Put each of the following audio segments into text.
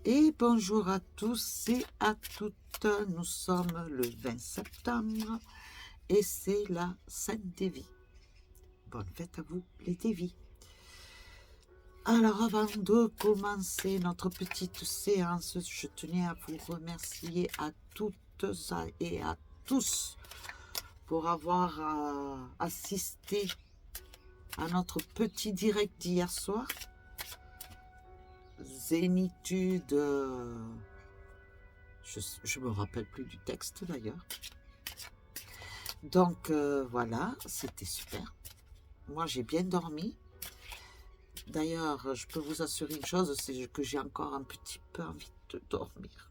Et bonjour à tous et à toutes. Nous sommes le 20 septembre et c'est la Sainte Dévie. Bonne fête à vous, les Dévis. Alors, avant de commencer notre petite séance, je tenais à vous remercier à toutes et à tous pour avoir assisté à notre petit direct d'hier soir. Zénitude, je me rappelle plus du texte d'ailleurs. Donc voilà, c'était super. Moi j'ai bien dormi. D'ailleurs, je peux vous assurer une chose, c'est que j'ai encore un petit peu envie de dormir.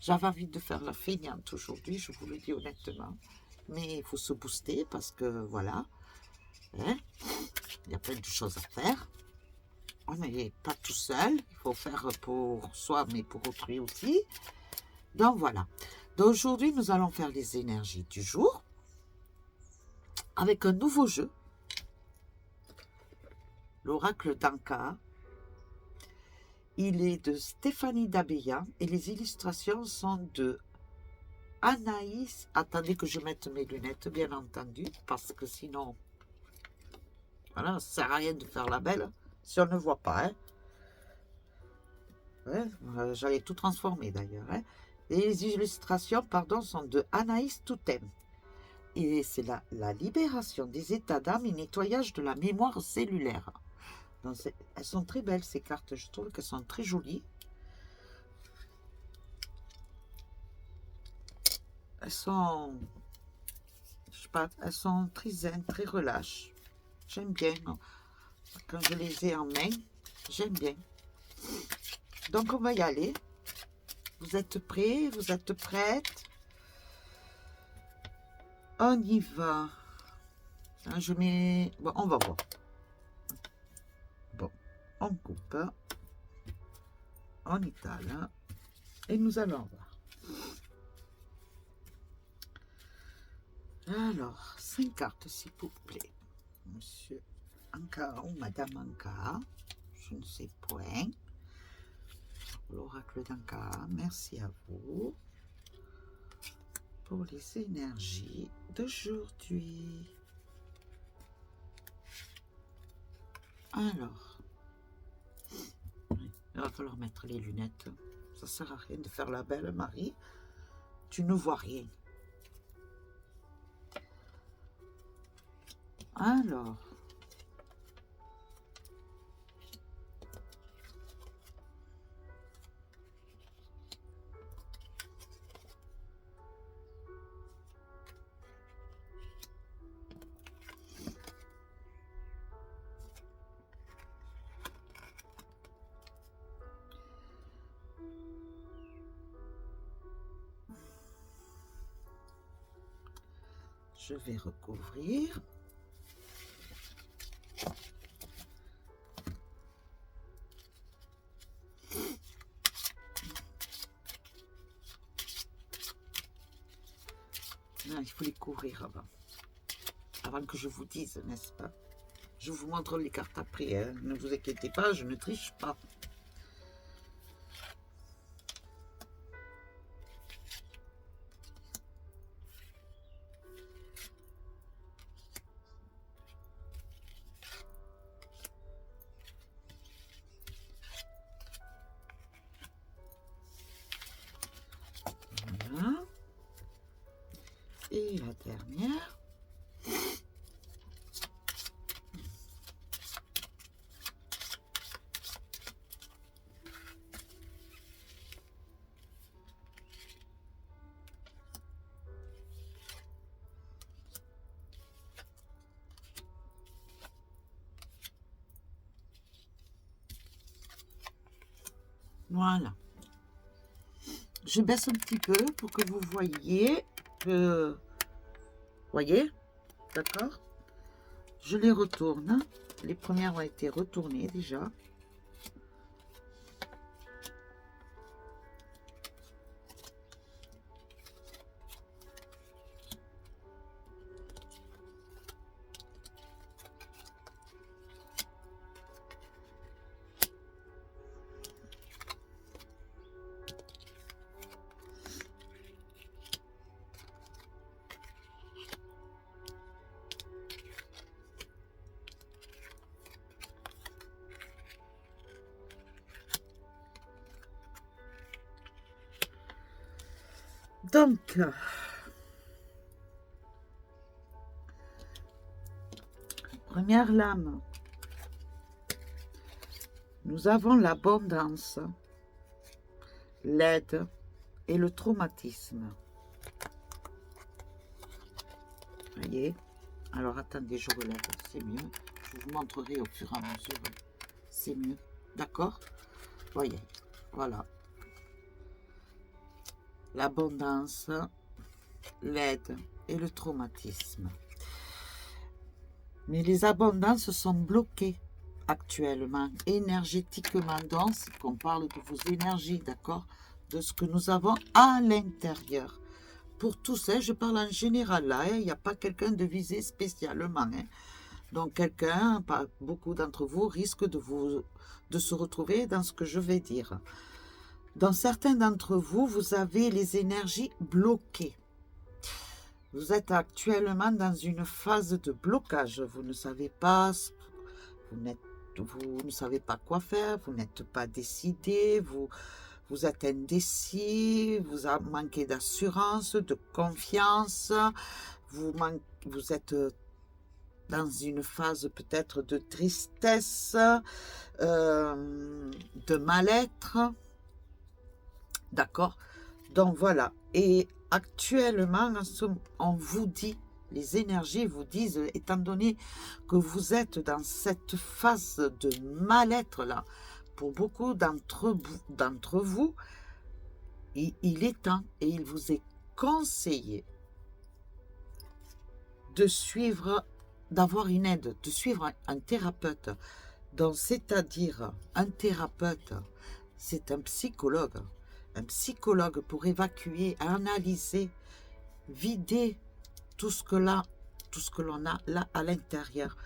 J'avais envie de faire la feignante aujourd'hui, je vous le dis honnêtement. Mais il faut se booster parce que voilà, hein, il y a plein de choses à faire. On n'est pas tout seul, il faut faire pour soi mais pour autrui aussi. Donc voilà. Donc aujourd'hui, nous allons faire les énergies du jour avec un nouveau jeu, l'oracle d'Anka. Il est de Stéphanie Dabeya et les illustrations sont de Anaïs. Attendez que je mette mes lunettes, bien entendu, parce que sinon, voilà, ça ne sert à rien de faire la belle si on ne voit pas. Hein. Ouais, j'allais tout transformer d'ailleurs. Hein. Et les illustrations, pardon, sont de Anaïs Toutem. Et c'est la libération des états d'âme et nettoyage de la mémoire cellulaire. Donc elles sont très belles ces cartes, je trouve qu'elles sont très jolies. Elles sont, je sais pas, elles sont très zen, très relâches. J'aime bien quand je les ai en main, j'aime bien. Donc on va y aller. Vous êtes prêts? Vous êtes prêtes? On y va. Je mets, bon, on va voir. Bon, on coupe, on étale et nous allons voir. Alors, 5 cartes, s'il vous plaît. Monsieur Anka ou Madame Anka, je ne sais point. L'oracle d'Anka, merci à vous pour les énergies d'aujourd'hui. Alors, il va falloir mettre les lunettes. Ça sert à rien de faire la belle, Marie. Tu ne vois rien. Alors, je vais recouvrir. Non, il faut les couvrir avant que je vous dise, n'est-ce pas? Je vous montre les cartes après, hein. Ne vous inquiétez pas, je ne triche pas. Voilà. Et la dernière. Voilà. Je baisse un petit peu pour que vous voyez. Voyez? D'accord? Je les retourne. Les premières ont été retournées déjà. Donc, première lame, nous avons l'abondance, l'aide et le traumatisme. Voyez? Alors, attendez, je relève, c'est mieux. Je vous montrerai au fur et à mesure. C'est mieux. D'accord? Voyez, voilà. L'abondance, l'aide et le traumatisme. Mais les abondances sont bloquées actuellement, énergétiquement, donc qu'on parle de vos énergies, d'accord? De ce que nous avons à l'intérieur. Pour tous, hein, je parle en général là, il n'y a pas quelqu'un de visé spécialement. Hein. Donc quelqu'un, beaucoup d'entre vous, risquent de se retrouver dans ce que je vais dire. Dans certains d'entre vous, vous avez les énergies bloquées. Vous êtes actuellement dans une phase de blocage. Vous ne savez pas, vous ne savez pas quoi faire, vous n'êtes pas décidé, vous êtes indécis, vous manquez d'assurance, de confiance, vous êtes dans une phase peut-être de tristesse, de mal-être. D'accord? Donc voilà. Et actuellement, on vous dit, les énergies vous disent, étant donné que vous êtes dans cette phase de mal-être là, pour beaucoup d'entre vous, il est temps et il vous est conseillé de suivre, d'avoir une aide, de suivre un thérapeute. Donc, c'est-à-dire, un thérapeute, c'est un psychologue. Un psychologue pour évacuer, analyser, vider tout ce que l'on a là à l'intérieur.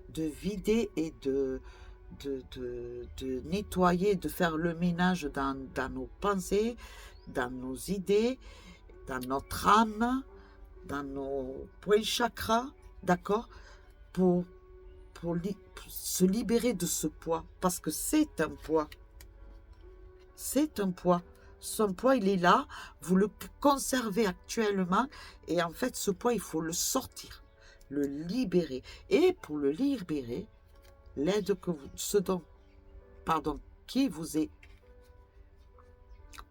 De vider et de nettoyer, de faire le ménage dans nos pensées, dans nos idées, dans notre âme, dans nos points chakras, d'accord, pour se libérer de ce poids, parce que c'est un poids. C'est un poids. Son poids, il est là, vous le conservez actuellement, et en fait, ce poids, il faut le sortir, le libérer. Et pour le libérer, l'aide qui vous est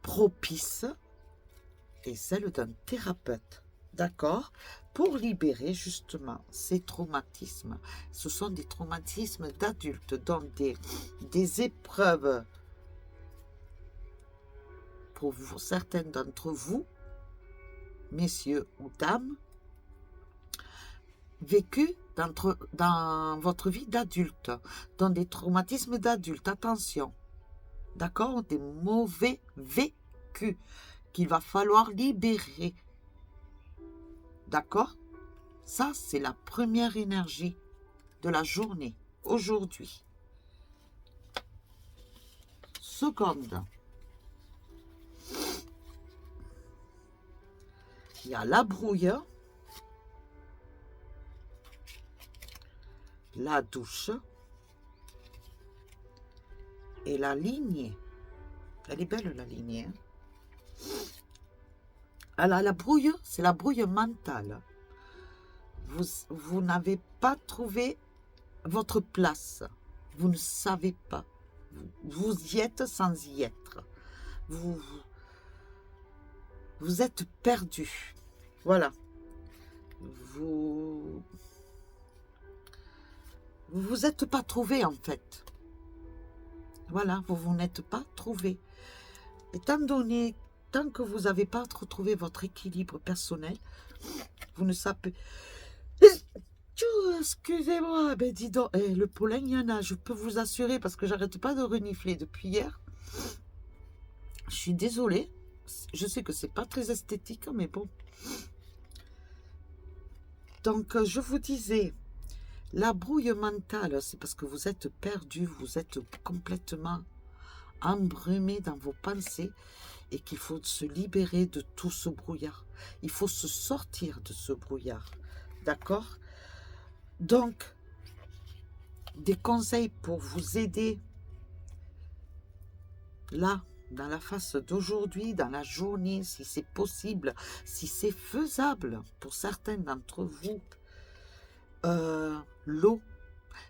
propice est celle d'un thérapeute, d'accord? Pour libérer justement ces traumatismes. Ce sont des traumatismes d'adultes, donc des épreuves pour certains d'entre vous, messieurs ou dames, vécus dans votre vie d'adulte, dans des traumatismes d'adulte, attention, d'accord, des mauvais vécus qu'il va falloir libérer, d'accord? Ça, c'est la première énergie de la journée, aujourd'hui. Seconde, il y a la brouille, la douche et la lignée. Elle est belle, la lignée. Hein? Alors, la brouille, c'est la brouille mentale. Vous n'avez pas trouvé votre place. Vous ne savez pas. Vous y êtes sans y être. Vous êtes perdu. Voilà. Vous êtes pas trouvé en fait. Voilà, vous n'êtes pas trouvé. Étant donné, tant que vous n'avez pas retrouvé votre équilibre personnel, vous ne savez... Excusez-moi, ben dis donc, le pollen, il y en a, je peux vous assurer, parce que j'arrête pas de renifler depuis hier. Je suis désolée. Je sais que c'est pas très esthétique, mais bon. Donc, je vous disais, la brouille mentale, c'est parce que vous êtes perdu, vous êtes complètement embrumé dans vos pensées et qu'il faut se libérer de tout ce brouillard. Il faut se sortir de ce brouillard. D'accord? Donc, des conseils pour vous aider là, dans la phase d'aujourd'hui, dans la journée, si c'est possible, si c'est faisable pour certains d'entre vous. L'eau.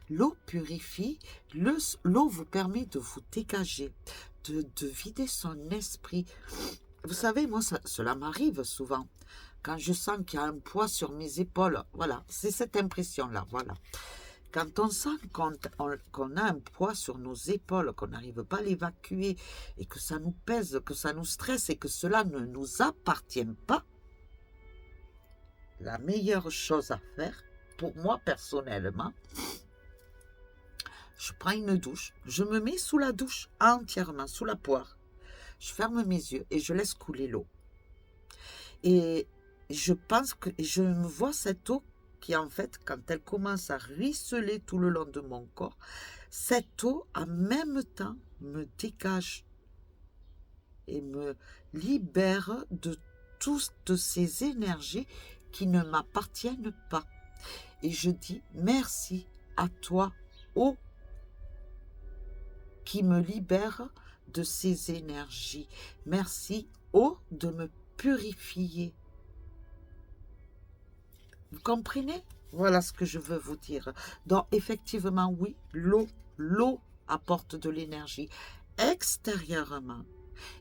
L'eau purifie, l'eau vous permet de vous dégager, de vider son esprit. Vous savez, moi, cela m'arrive souvent. Quand je sens qu'il y a un poids sur mes épaules, voilà, c'est cette impression-là, voilà. Quand on sent qu'on a un poids sur nos épaules, qu'on n'arrive pas à l'évacuer, et que ça nous pèse, que ça nous stresse, et que cela ne nous appartient pas, la meilleure chose à faire, pour moi personnellement, je prends une douche, je me mets sous la douche entièrement, sous la poire. Je ferme mes yeux et je laisse couler l'eau. Et je pense que je me vois cette eau qui, en fait, quand elle commence à ruisseler tout le long de mon corps, cette eau, en même temps, me dégage et me libère de toutes ces énergies qui ne m'appartiennent pas. Et je dis merci à toi, eau, qui me libère de ces énergies. Merci, eau, de me purifier. Vous comprenez? Voilà ce que je veux vous dire. Donc, effectivement, oui, l'eau apporte de l'énergie extérieurement.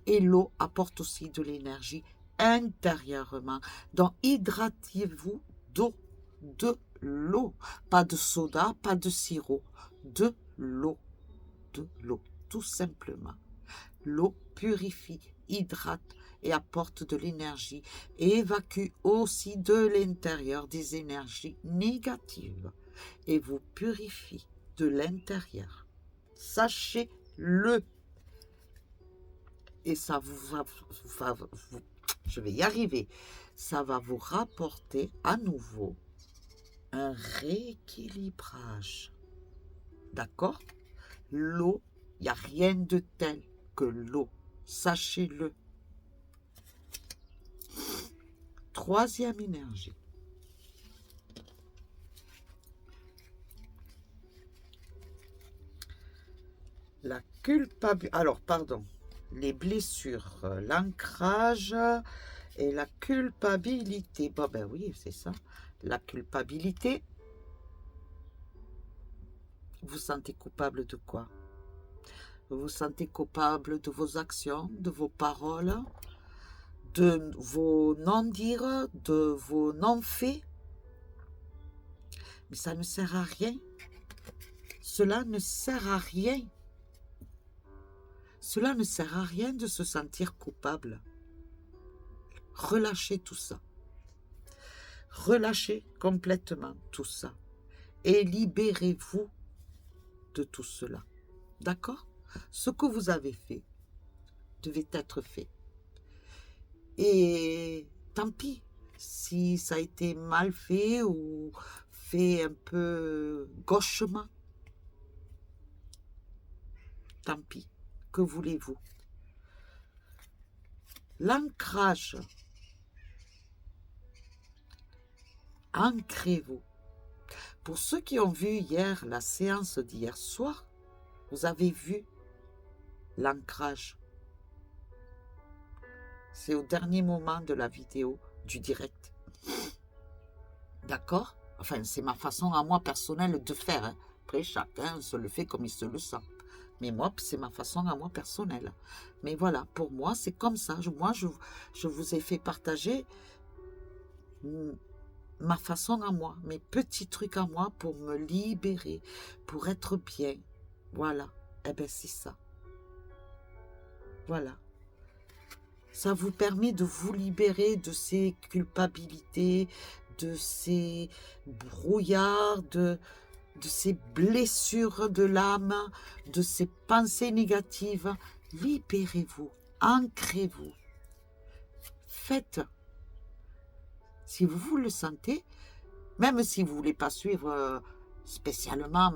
Et l'eau apporte aussi de l'énergie intérieurement. Donc, hydratez-vous d'eau, de l'eau. Pas de soda, pas de sirop, de l'eau. De l'eau, tout simplement. L'eau purifie, hydrate et apporte de l'énergie et évacue aussi de l'intérieur des énergies négatives et vous purifie de l'intérieur. Sachez-le. Et ça je vais y arriver, ça va vous rapporter à nouveau un rééquilibrage. D'accord? L'eau, il n'y a rien de tel que l'eau. Sachez-le. Troisième énergie. La culpabilité. Alors, pardon. Les blessures, l'ancrage et la culpabilité. Bon, ben oui, c'est ça. La culpabilité. Vous vous sentez coupable de quoi? Vous vous sentez coupable de vos actions, de vos paroles, de vos non-dires, de vos non-faits. Mais ça ne sert à rien. Cela ne sert à rien. Cela ne sert à rien de se sentir coupable. Relâchez tout ça. Relâchez complètement tout ça. Et libérez-vous de tout cela. D'accord? Ce que vous avez fait devait être fait. Et tant pis si ça a été mal fait ou fait un peu gauchement. Tant pis. Que voulez-vous? L'ancrage. Ancrez-vous. Pour ceux qui ont vu hier la séance d'hier soir, vous avez vu l'ancrage. C'est au dernier moment de la vidéo, du direct. D'accord? Enfin, c'est ma façon à moi personnelle de faire. Hein. Après, chacun se le fait comme il se le sent. Mais moi, c'est ma façon à moi personnelle. Mais voilà, pour moi, c'est comme ça. Moi, je vous ai fait partager ma façon à moi, mes petits trucs à moi pour me libérer, pour être bien. Voilà. Eh bien, c'est ça. Voilà. Ça vous permet de vous libérer de ces culpabilités, de ces brouillards, de ces blessures de l'âme, de ces pensées négatives. Libérez-vous, ancrez-vous. Faites. Si vous le sentez, même si vous ne voulez pas suivre spécialement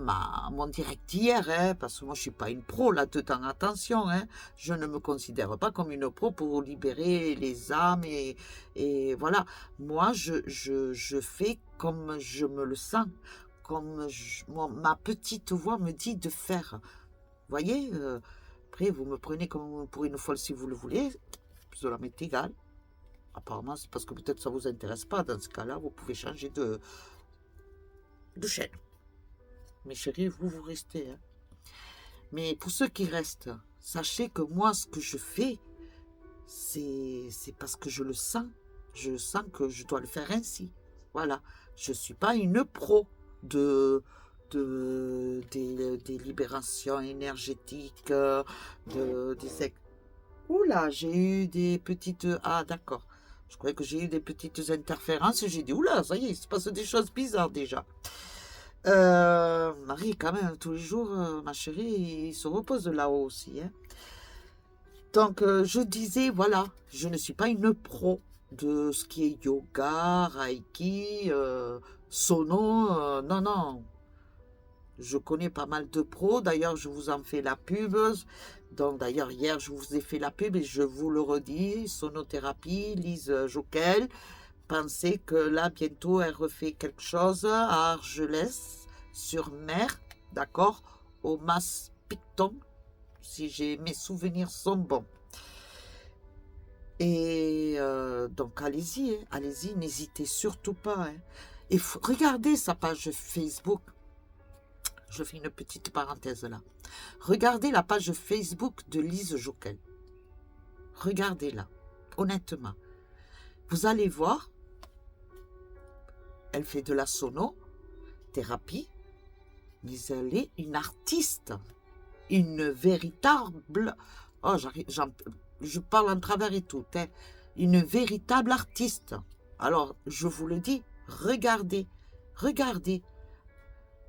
mon direct d'hier, hein, parce que moi je ne suis pas une pro là-dedans, attention, hein, je ne me considère pas comme une pro pour libérer les âmes et voilà. Moi je fais comme je me le sens, comme ma petite voix me dit de faire. Vous voyez, Après, vous me prenez comme pour une folle si vous le voulez. Cela m'est égal. Apparemment, c'est parce que peut-être ça ne vous intéresse pas. Dans ce cas-là, vous pouvez changer de chaîne. Mes chéris, vous restez. Hein. Mais pour ceux qui restent, sachez que moi, ce que je fais, c'est parce que je le sens. Je sens que je dois le faire ainsi. Voilà. Je ne suis pas une pro des libérations énergétiques, Oula, j'ai eu des petites... Ah, d'accord. Je croyais que j'ai eu des petites interférences. J'ai dit, oula, ça y est, il se passe des choses bizarres déjà. Marie, quand même, tous les jours, ma chérie, il se repose là-haut aussi. Hein. Donc, je disais, voilà, je ne suis pas une pro de ce qui est yoga, reiki, sono. Non, non. Je connais pas mal de pros. D'ailleurs, je vous en fais la pub. Donc, d'ailleurs, hier, je vous ai fait la pub et je vous le redis. Sonothérapie, Lise Joquel. Pensez que là, bientôt, elle refait quelque chose à Argelès-sur-Mer. D'accord? Au Mas Picton. Si mes souvenirs sont bons. Et donc, allez-y. Hein, allez-y, n'hésitez surtout pas. Hein. Et regardez sa page Facebook. Je fais une petite parenthèse là. Regardez la page Facebook de Lise Joquel. Regardez-la, honnêtement. Vous allez voir, elle fait de la sonothérapie, mais elle est une artiste, une véritable... Oh, je parle en travers et tout. Hein, une véritable artiste. Alors, je vous le dis, regardez.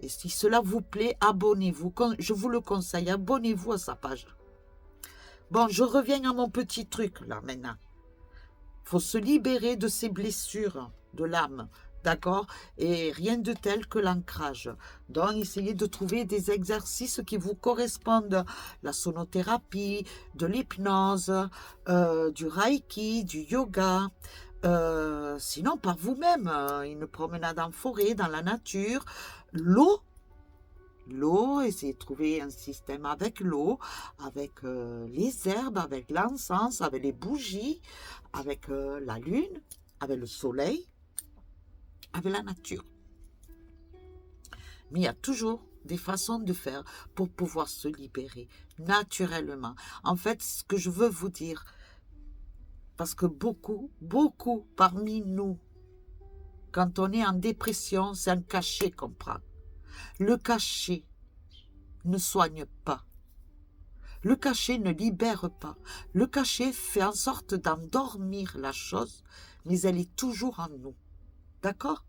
Et si cela vous plaît, abonnez-vous. Je vous le conseille, abonnez-vous à sa page. Bon, je reviens à mon petit truc, là, maintenant. Il faut se libérer de ces blessures de l'âme, d'accord? Et rien de tel que l'ancrage. Donc, essayez de trouver des exercices qui vous correspondent. La sonothérapie, de l'hypnose, du reiki, du yoga. Sinon, par vous-même, une promenade en forêt, dans la nature, l'eau, essayez de trouver un système avec l'eau, avec les herbes, avec l'encens, avec les bougies, avec la lune, avec le soleil, avec la nature. Mais il y a toujours des façons de faire pour pouvoir se libérer naturellement. En fait, ce que je veux vous dire, parce que beaucoup parmi nous, quand on est en dépression, c'est un cachet qu'on prend. Le cachet ne soigne pas. Le cachet ne libère pas. Le cachet fait en sorte d'endormir la chose, mais elle est toujours en nous. D'accord?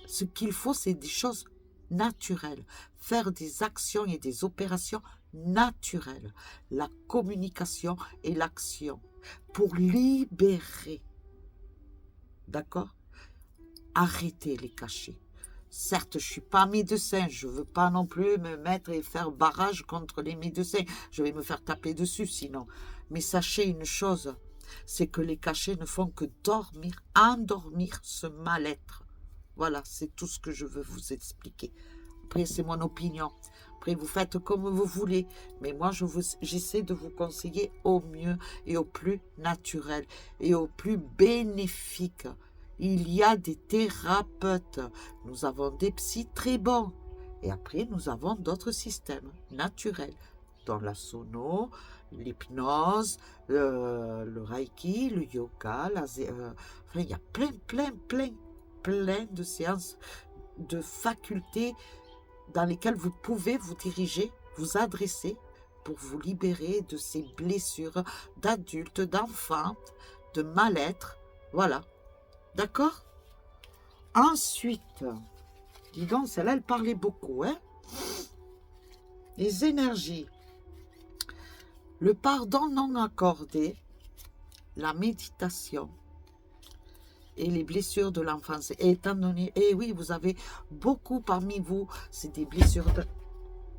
Ce qu'il faut, c'est des choses naturelles. Faire des actions et des opérations naturelles. La communication et l'action. Pour libérer. D'accord? Arrêtez les cachets. Certes, je ne suis pas médecin, je ne veux pas non plus me mettre et faire barrage contre les médecins. Je vais me faire taper dessus sinon. Mais sachez une chose, c'est que les cachets ne font que endormir ce mal-être. Voilà, c'est tout ce que je veux vous expliquer. Après, c'est mon opinion. Après, vous faites comme vous voulez. Mais moi, j'essaie de vous conseiller au mieux et au plus naturel et au plus bénéfique. Il y a des thérapeutes. Nous avons des psys très bons. Et après, nous avons d'autres systèmes naturels, dont la sono, l'hypnose, le reiki, le yoga. Enfin, il y a plein de séances, de facultés dans lesquelles vous pouvez vous diriger, vous adresser pour vous libérer de ces blessures d'adultes, d'enfants, de mal-être. Voilà. D'accord? Ensuite, dis donc, celle-là, elle parlait beaucoup, hein? Les énergies. Le pardon non accordé, la méditation et les blessures de l'enfance. Et étant donné, et oui, vous avez beaucoup parmi vous, c'est des blessures de...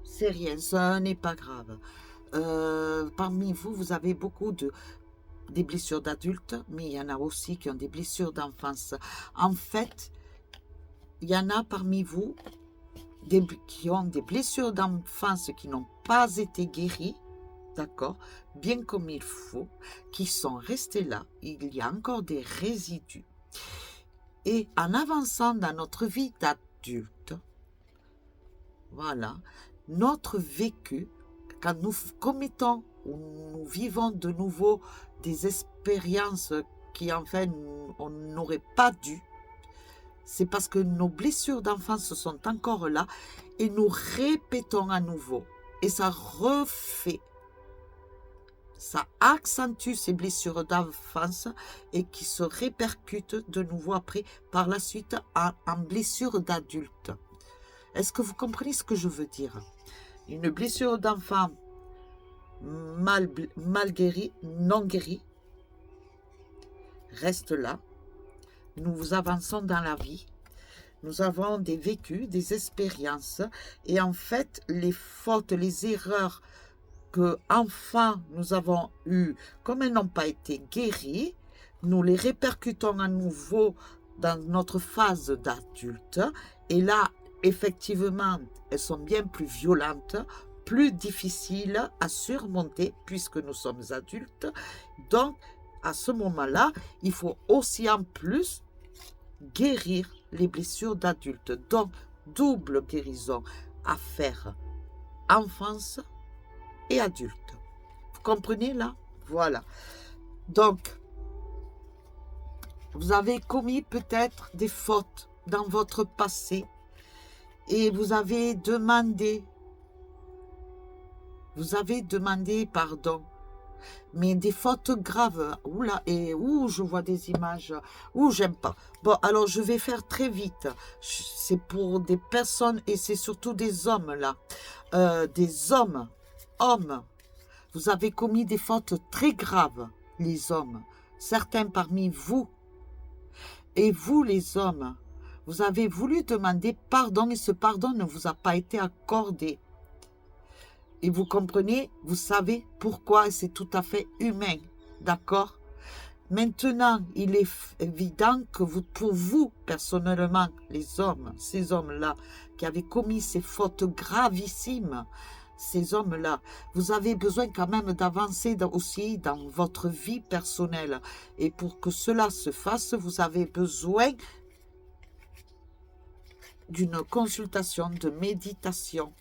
C'est rien, ça n'est pas grave. Parmi vous, vous avez beaucoup des blessures d'adultes, mais il y en a aussi qui ont des blessures d'enfance. En fait, il y en a parmi vous qui ont des blessures d'enfance qui n'ont pas été guéris, d'accord, bien comme il faut, qui sont restés là. Il y a encore des résidus. Et en avançant dans notre vie d'adulte, voilà, notre vécu, quand nous commettons ou nous vivons de nouveau des expériences qui en fait on n'aurait pas dû, c'est parce que nos blessures d'enfance sont encore là et nous répétons à nouveau. Et ça refait, ça accentue ces blessures d'enfance et qui se répercutent de nouveau après, par la suite, en blessures d'adulte. Est-ce que vous comprenez ce que je veux dire? Une blessure d'enfant mal guérie, non guérie, reste là. Nous avançons dans la vie. Nous avons des vécus, des expériences. Et en fait, les fautes, les erreurs que enfants nous avons eues, comme elles n'ont pas été guéries, nous les répercutons à nouveau dans notre phase d'adulte. Et là, effectivement, elles sont bien plus violentes, plus difficiles à surmonter puisque nous sommes adultes. Donc, à ce moment-là, il faut aussi en plus guérir les blessures d'adultes. Donc, double guérison à faire, enfance et adulte. Vous comprenez là? Voilà. Donc, vous avez commis peut-être des fautes dans votre passé et vous avez demandé pardon. Mais des fautes graves, oula, et je vois des images, j'aime pas. Bon, alors je vais faire très vite. C'est pour des personnes et c'est surtout des hommes là. Des hommes, vous avez commis des fautes très graves, les hommes. Certains parmi vous. Et vous, les hommes, vous avez voulu demander pardon et ce pardon ne vous a pas été accordé. Et vous comprenez, vous savez pourquoi, et c'est tout à fait humain, d'accord? Maintenant, il est évident que pour vous, personnellement, les hommes, ces hommes-là, qui avaient commis ces fautes gravissimes, ces hommes-là, vous avez besoin quand même d'avancer aussi dans votre vie personnelle. Et pour que cela se fasse, vous avez besoin d'une consultation, de méditation,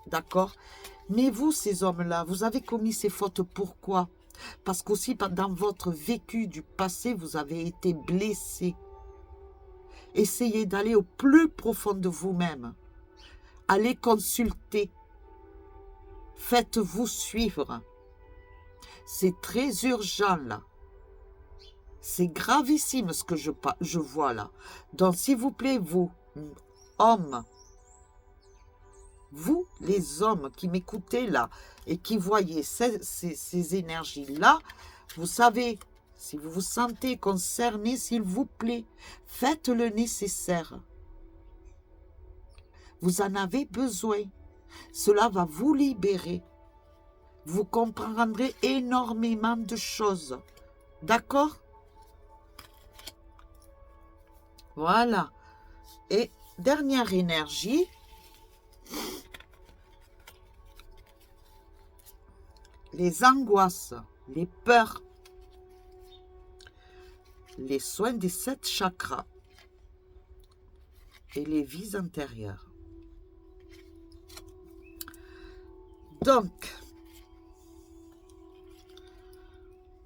d'accord? Mais vous, ces hommes-là, vous avez commis ces fautes, pourquoi? Parce qu'aussi, dans votre vécu du passé, vous avez été blessé. Essayez d'aller au plus profond de vous-même. Allez consulter. Faites-vous suivre. C'est très urgent, là. C'est gravissime ce que je vois, là. Donc, s'il vous plaît, vous, hommes, vous, les hommes qui m'écoutez là et qui voyez ces énergies-là, vous savez, si vous vous sentez concerné, s'il vous plaît, faites le nécessaire. Vous en avez besoin. Cela va vous libérer. Vous comprendrez énormément de choses. D'accord? Voilà. Et dernière énergie, les angoisses, les peurs, les soins des 7 chakras et les vies antérieures. Donc,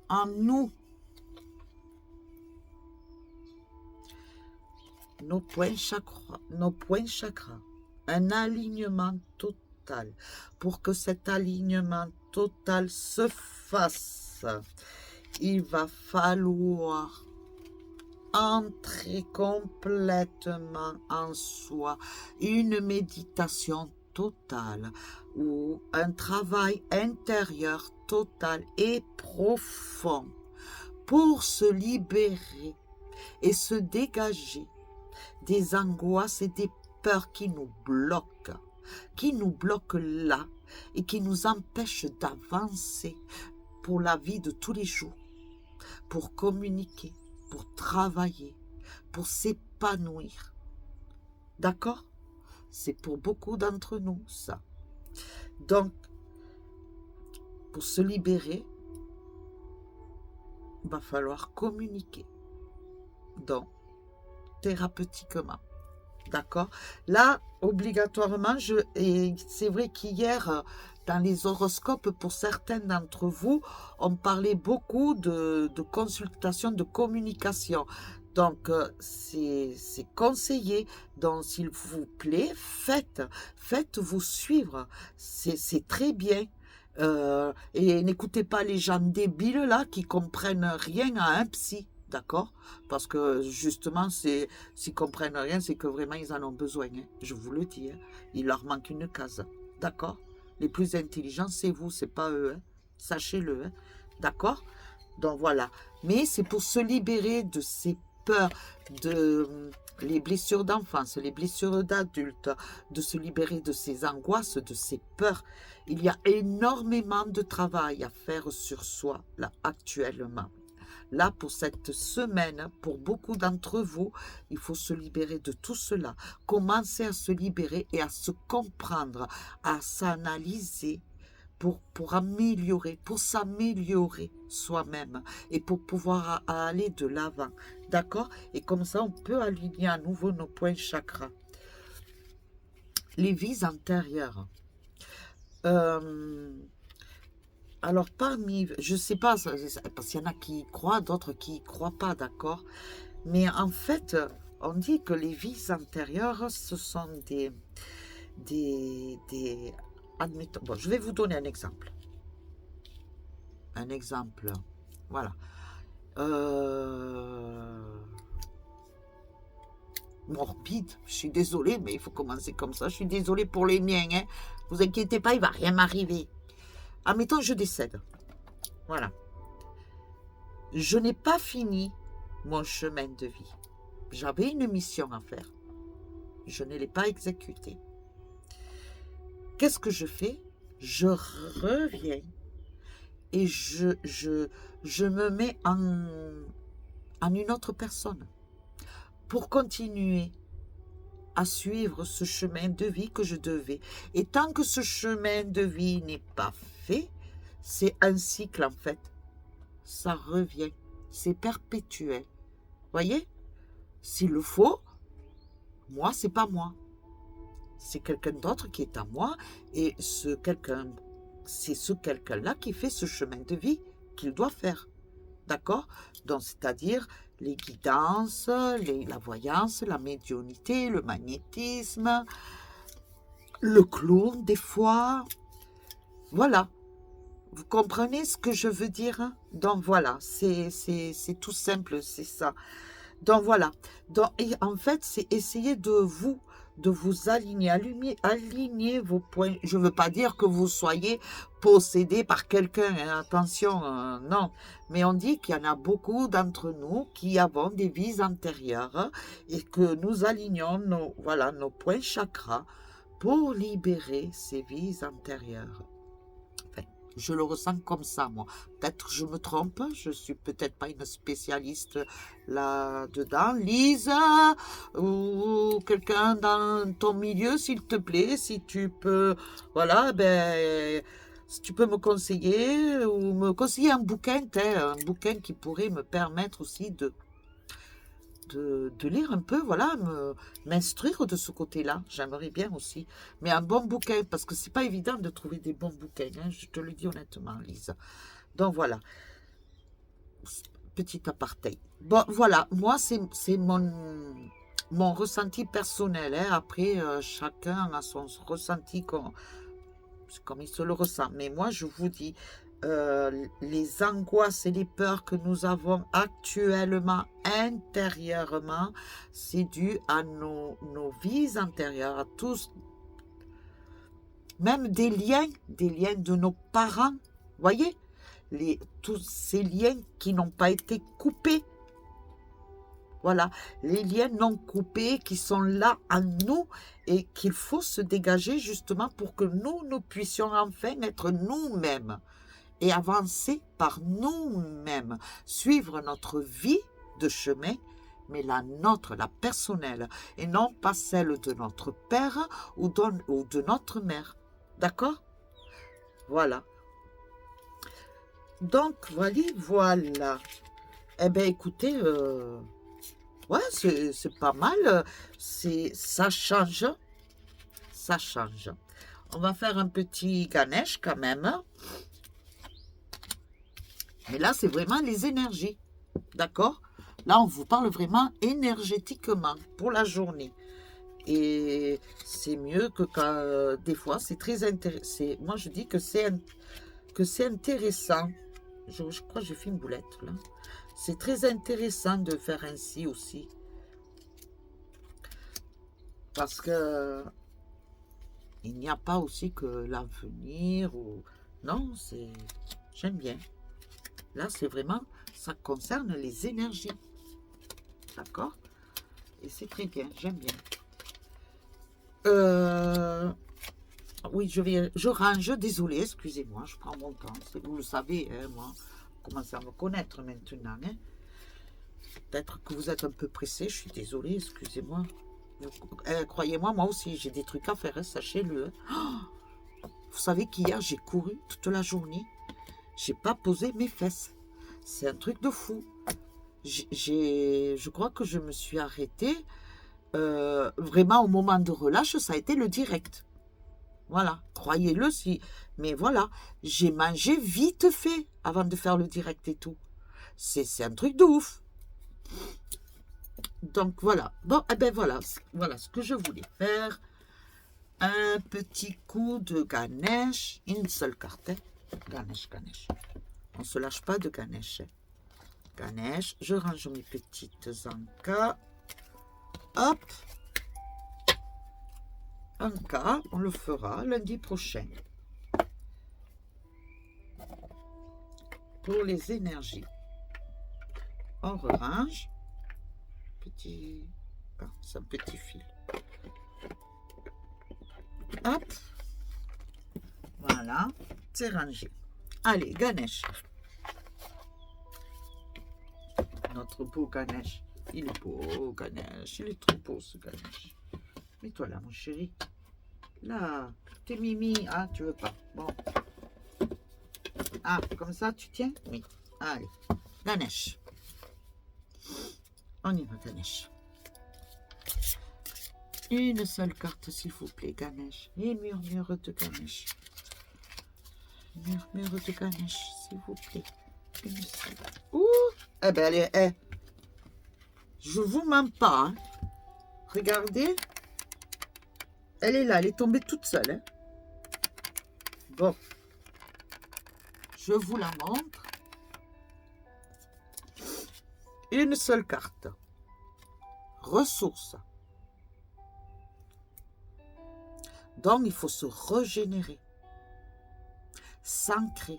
en nous, nos points chakras, un alignement total. Pour que cet alignement total se fasse, il va falloir entrer complètement en soi, une méditation totale ou un travail intérieur total et profond pour se libérer et se dégager des angoisses et des peurs qui nous bloquent là et qui nous empêchent d'avancer pour la vie de tous les jours, pour communiquer, pour travailler, pour s'épanouir. D'accord? C'est pour beaucoup d'entre nous, ça. Donc, pour se libérer, il va falloir communiquer. Donc, thérapeutiquement. D'accord? Là, obligatoirement, et c'est vrai qu'hier, dans les horoscopes, pour certains d'entre vous, on parlait beaucoup de consultation, de communication. Donc, c'est conseillé. Donc, s'il vous plaît, faites-vous suivre. C'est très bien. Et n'écoutez pas les gens débiles là qui comprennent rien à un psy. D'accord? Parce que justement, s'ils comprennent rien, c'est que vraiment ils en ont besoin. Hein. Je vous le dis. Hein. Il leur manque une case. D'accord? Les plus intelligents, c'est vous, c'est pas eux. Hein. Sachez-le. Hein. D'accord? Donc voilà. Mais c'est pour se libérer de ces peurs, de les blessures d'enfance, les blessures d'adultes, de se libérer de ces angoisses, de ces peurs. Il y a énormément de travail à faire sur soi, là, actuellement. Là, pour cette semaine, pour beaucoup d'entre vous, il faut se libérer de tout cela. Commencer à se libérer et à se comprendre, à s'analyser pour améliorer, pour s'améliorer soi-même et pour pouvoir aller de l'avant. D'accord? Et comme ça, on peut aligner à nouveau nos points chakras. Les vies antérieures. Alors, parmi, je ne sais pas, parce qu'il y en a qui y croient, d'autres qui y croient pas, d'accord? Mais en fait, on dit que les vies antérieures, ce sont admettons, bon, je vais vous donner un exemple. Un exemple, voilà. Morbide, je suis désolée, mais il faut commencer comme ça. Je suis désolée pour les miens, hein. Vous inquiétez pas, il va rien m'arriver. Admettons, je décède. Voilà. Je n'ai pas fini mon chemin de vie. J'avais une mission à faire. Je ne l'ai pas exécutée. Qu'est-ce que je fais? Je reviens et je me mets en une autre personne pour continuer à suivre ce chemin de vie que je devais. Et tant que ce chemin de vie n'est pas fait, c'est un cycle en fait. Ça revient. C'est perpétuel. Voyez? S'il le faut, moi, c'est pas moi. C'est quelqu'un d'autre qui est à moi et c'est ce quelqu'un-là qui fait ce chemin de vie qu'il doit faire. D'accord? Donc, c'est-à-dire les guidances, la voyance, la médiumnité, le magnétisme, le clown des fois. Voilà. Vous comprenez ce que je veux dire? Donc voilà, c'est tout simple, c'est ça. Donc voilà. Donc, et en fait, c'est essayer de vous aligner, aligner vos points. Je ne veux pas dire que vous soyez possédé par quelqu'un, hein, attention, non. Mais on dit qu'il y en a beaucoup d'entre nous qui avons des vies antérieures et que nous alignons nos points chakras pour libérer ces vies antérieures. Je le ressens comme ça, moi. Peut-être je me trompe, je suis peut-être pas une spécialiste là-dedans. Lise, ou quelqu'un dans ton milieu, s'il te plaît, si tu peux, voilà, si tu peux me conseiller, ou me conseiller un bouquin qui pourrait me permettre aussi de lire un peu, voilà, m'instruire de ce côté-là. J'aimerais bien aussi. Mais un bon bouquin, parce que c'est pas évident de trouver des bons bouquins, hein, je te le dis honnêtement, Lise. Donc voilà, petit aparté. Bon, voilà, moi, c'est mon ressenti personnel. Hein. Après, chacun a son ressenti comme il se le ressent. Mais moi, je vous dis, les angoisses et les peurs que nous avons actuellement intérieurement, c'est dû à nos vies antérieures, à tous, même des liens de nos parents, voyez, tous ces liens qui n'ont pas été coupés. Voilà, les liens non coupés qui sont là à nous et qu'il faut se dégager justement pour que nous puissions enfin être nous-mêmes et avancer par nous-mêmes, suivre notre vie de chemin, mais la nôtre, la personnelle, et non pas celle de notre père ou de notre mère. D'accord? Voilà. Donc, voilà. Eh bien, écoutez, ouais, c'est pas mal. Ça change. Ça change. On va faire un petit Ganesh quand même. Mais là, c'est vraiment les énergies. D'accord? Là, on vous parle vraiment énergétiquement pour la journée. Et c'est mieux que quand, des fois, c'est très intéressant. Moi, je dis que c'est intéressant. Je crois que j'ai fait une boulette, là. C'est très intéressant de faire ainsi aussi. Parce que il n'y a pas aussi que l'avenir ou... Non, j'aime bien. Là, c'est vraiment... Ça concerne les énergies. D'accord? Et c'est très bien, j'aime bien. Oui, je range, désolé, excusez-moi, je prends mon temps. Vous le savez, hein, moi, vous commencez à me connaître maintenant. Hein. Peut-être que vous êtes un peu pressé, je suis désolée, excusez-moi. Croyez-moi, moi aussi, j'ai des trucs à faire, hein, sachez-le. Vous savez qu'hier, j'ai couru toute la journée. J'ai pas posé mes fesses. C'est un truc de fou. Je crois que je me suis arrêtée. Vraiment, au moment de relâche, ça a été le direct. Voilà, croyez-le si. Mais voilà, j'ai mangé vite fait avant de faire le direct et tout. C'est un truc de ouf. Donc voilà. Bon, eh ben voilà ce que je voulais faire. Un petit coup de Ganesh. Une seule carte. Hein. Ganesh. On ne se lâche pas de Ganesh. Ganesh. Je range mes petites encas. Hop. Un cas, on le fera lundi prochain. Pour les énergies. On rerange. Petit... Ah, c'est un petit fil. Hop. Voilà. C'est rangé. Allez, Ganesh. Notre beau Ganesh. Il est beau, Ganesh. Il est trop beau, ce Ganesh. Mets-toi là, mon chéri. Là, t'es mimi. Ah, tu veux pas. Bon. Ah, comme ça, tu tiens? Oui. Allez. Ganesh. On y va, Ganesh. Une seule carte, s'il vous plaît, Ganesh. Et murmure de Ganesh. Murmure de Ganesh, s'il vous plaît. Une seule. Ouh! Eh ben, allez, je vous mens pas. Hein. Regardez. Elle est là, elle est tombée toute seule. Hein. Bon. Je vous la montre. Une seule carte. Ressources. Donc, il faut se régénérer. S'ancrer.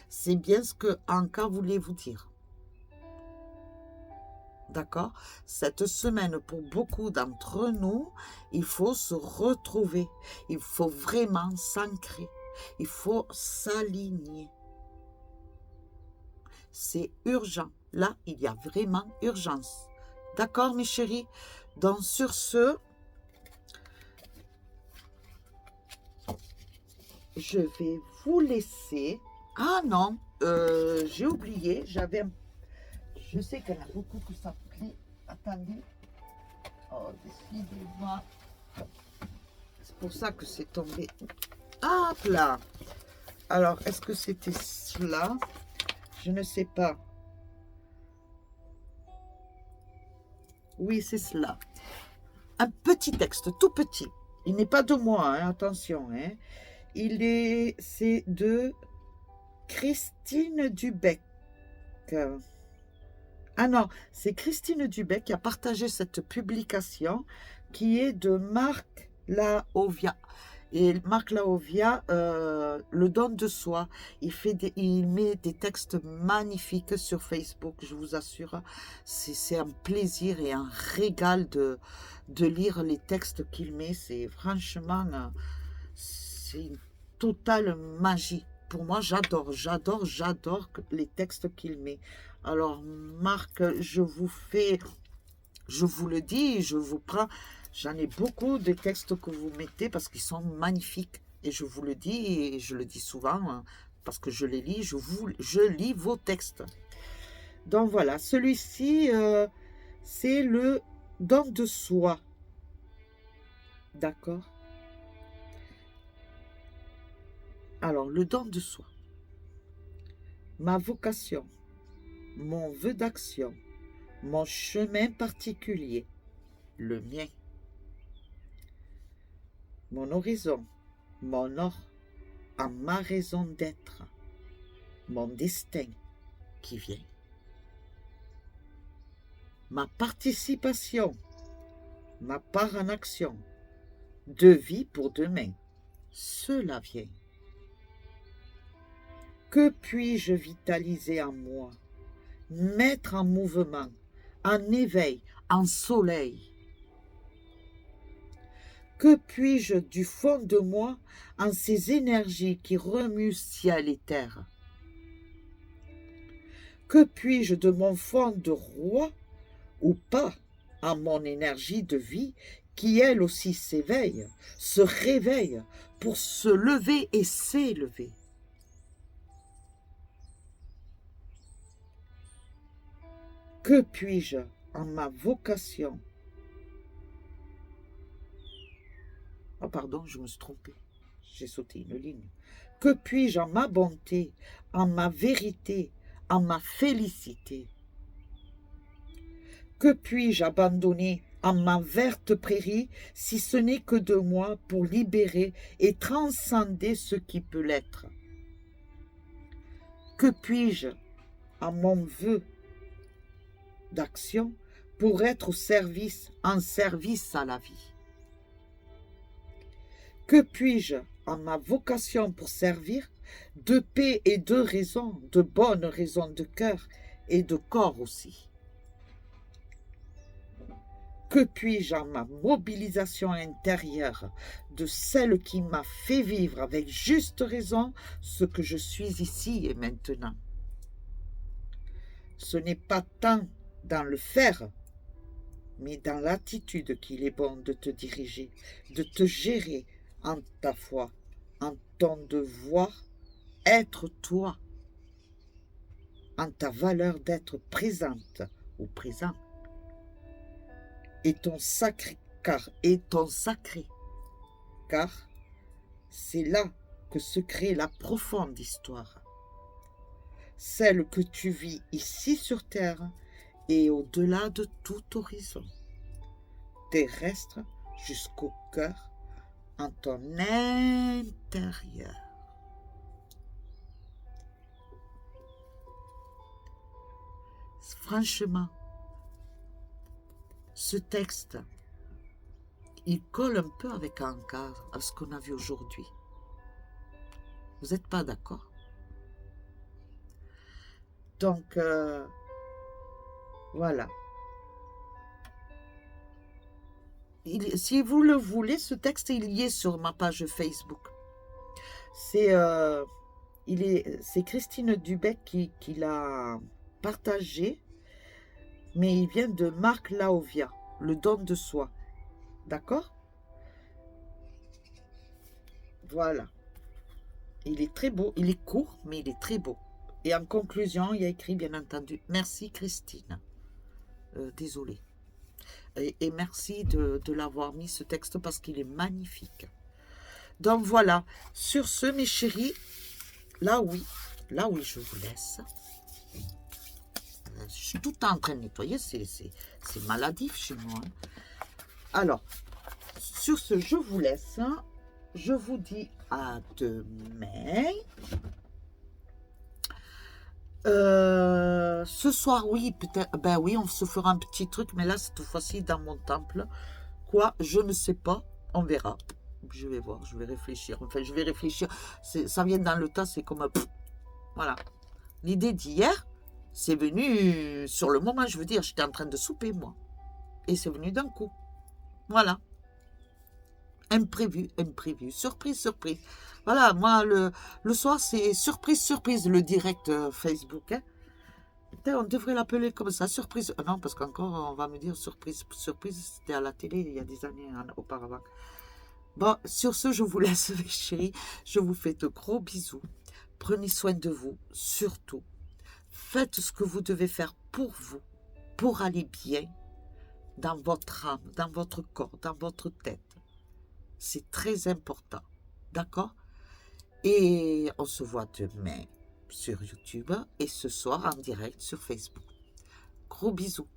C'est bien ce que Anka voulait vous dire. D'accord? Cette semaine, pour beaucoup d'entre nous, il faut se retrouver. Il faut vraiment s'ancrer. Il faut s'aligner. C'est urgent. Là, il y a vraiment urgence. D'accord, mes chéris? Donc, sur ce, je vais vous laisser. Ah non, j'ai oublié. Je sais qu'il y en a beaucoup que ça plaît. Attendez. Oh, décidez-moi. C'est pour ça que c'est tombé. Hop là. Alors, est-ce que c'était cela? Je ne sais pas. Oui, c'est cela. Un petit texte, tout petit. Il n'est pas de moi, hein, attention. Hein. C'est de Christine Dubec. Ah non, c'est Christine Dubec qui a partagé cette publication qui est de Marc Laovia. Et Marc Laovia, le don de soi, il met des textes magnifiques sur Facebook, je vous assure. C'est un plaisir et un régal de lire les textes qu'il met. C'est franchement, c'est une totale magie. Pour moi, j'adore les textes qu'il met. Alors, Marc, je vous le dis, je vous prends... J'en ai beaucoup de textes que vous mettez parce qu'ils sont magnifiques. Et je vous le dis, et je le dis souvent, parce que je les lis, je lis vos textes. Donc voilà, celui-ci, c'est le don de soi. D'accord? Alors, le don de soi. Ma vocation, mon vœu d'action, mon chemin particulier, le mien. Mon horizon, mon or, à ma raison d'être, mon destin qui vient. Ma participation, ma part en action, de vie pour demain, cela vient. Que puis-je vitaliser en moi, mettre en mouvement, en éveil, en soleil? Que puis-je du fond de moi en ces énergies qui remuent ciel et terre? Que puis-je de mon fond de roi ou pas en mon énergie de vie qui elle aussi s'éveille, se réveille pour se lever et s'élever? Que puis-je en ma vocation? Oh pardon, je me suis trompée. J'ai sauté une ligne. Que puis-je en ma bonté, en ma vérité, en ma félicité? Que puis-je abandonner en ma verte prairie si ce n'est que de moi pour libérer et transcender ce qui peut l'être? Que puis-je en mon vœu d'action pour être au service, en service à la vie? Que puis-je en ma vocation pour servir de paix et de raison, de bonnes raisons de cœur et de corps aussi? Que puis-je en ma mobilisation intérieure de celle qui m'a fait vivre avec juste raison ce que je suis ici et maintenant? Ce n'est pas tant dans le faire, mais dans l'attitude qu'il est bon de te diriger, de te gérer en ta foi, en ton devoir, être toi, en ta valeur d'être présente ou présent, et ton sacré, car c'est là que se crée la profonde histoire, celle que tu vis ici sur terre et au-delà de tout horizon, terrestre jusqu'au cœur, en ton intérieur. Franchement, ce texte, il colle un peu avec Ankar, à ce qu'on a vu aujourd'hui. Vous n'êtes pas d'accord? Donc, voilà. Si vous le voulez, ce texte, il y est sur ma page Facebook. C'est Christine Dubec qui l'a partagé, mais il vient de Marc Laovia, le don de soi. D'accord? Voilà. Il est très beau, il est court, mais il est très beau. Et en conclusion, il y a écrit, bien entendu, merci Christine. Désolée. Et merci de l'avoir mis, ce texte, parce qu'il est magnifique. Donc voilà, sur ce, mes chéris, là oui, je vous laisse. Je suis tout le temps en train de nettoyer, c'est maladif chez moi. Hein. Alors, sur ce, je vous laisse. Je vous dis à demain. Ce soir, oui, peut-être. Ben oui, on se fera un petit truc, mais là, cette fois-ci, dans mon temple. Quoi, je ne sais pas. On verra. Je vais voir, je vais réfléchir. Enfin, je vais réfléchir. Ça vient dans le tas, c'est comme un... Voilà. L'idée d'hier, c'est venu sur le moment, je veux dire, j'étais en train de souper, moi. Et c'est venu d'un coup. Voilà. Imprévu, surprise, surprise. Voilà, moi, le soir, c'est surprise, le direct Facebook. Hein. On devrait l'appeler comme ça, surprise. Non, parce qu'encore, on va me dire surprise, c'était à la télé il y a des années auparavant. Bon, sur ce, je vous laisse, mes chéris. Je vous fais de gros bisous. Prenez soin de vous, surtout. Faites ce que vous devez faire pour vous, pour aller bien dans votre âme, dans votre corps, dans votre tête. C'est très important. D'accord? Et on se voit demain sur YouTube et ce soir en direct sur Facebook. Gros bisous.